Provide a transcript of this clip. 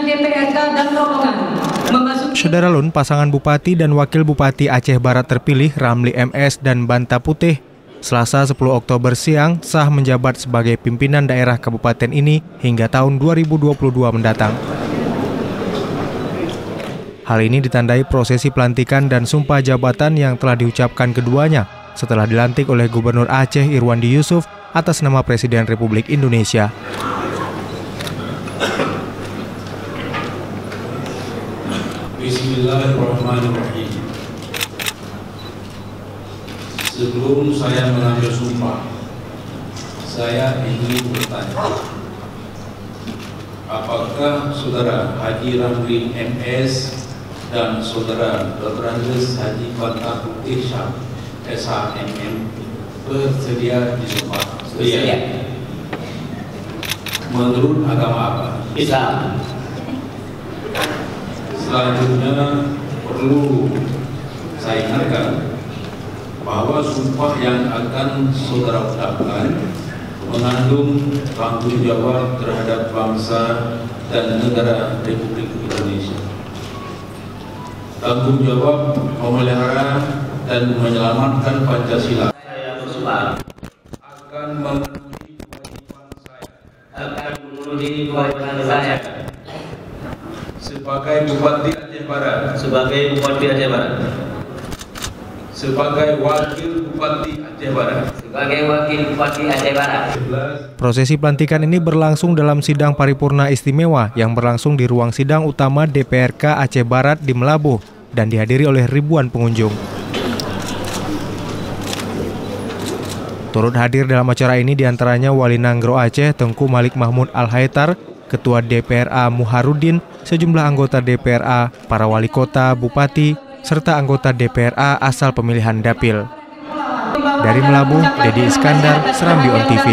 DPRK dan rombongan memasuki... Saudara Lun, pasangan Bupati dan Wakil Bupati Aceh Barat terpilih Ramli MS dan Banta Putih Selasa 10 Oktober siang sah menjabat sebagai pimpinan daerah kabupaten ini hingga tahun 2022 mendatang. Hal ini ditandai prosesi pelantikan dan sumpah jabatan yang telah diucapkan keduanya setelah dilantik oleh Gubernur Aceh Irwandi Yusuf atas nama Presiden Republik Indonesia. Bismillahirrahmanirrahim. Sebelum saya mengambil sumpah, saya ingin bertanya, apakah Saudara Haji Ramli MS dan Saudara Dr. Andes Haji Banta Putih SHMM bersedia disumpah? Sedia. Menurut agama apa? Islam. Selanjutnya perlu saya ingatkan bahwa sumpah yang akan saudara ucapkan mengandung tanggung jawab terhadap bangsa dan negara Republik Indonesia. Tanggung jawab memelihara dan menyelamatkan Pancasila. Saya bersumpah akan memenuhi kewajiban saya sebagai Bupati Aceh Barat, sebagai Bupati Aceh Barat, sebagai Wakil Bupati Aceh Barat, sebagai Wakil Bupati Aceh Barat. Prosesi pelantikan ini berlangsung dalam sidang paripurna istimewa yang berlangsung di ruang sidang utama DPRK Aceh Barat di Melabuh dan dihadiri oleh ribuan pengunjung. Turut hadir dalam acara ini diantaranya Wali Nanggro Aceh Tengku Malik Mahmud Al-Haitar, Ketua DPRA Muharudin, sejumlah anggota DPRA, para wali kota, bupati, serta anggota DPRA asal pemilihan dapil. Dari Melabuh, Dedi Iskandar, Serambi On TV.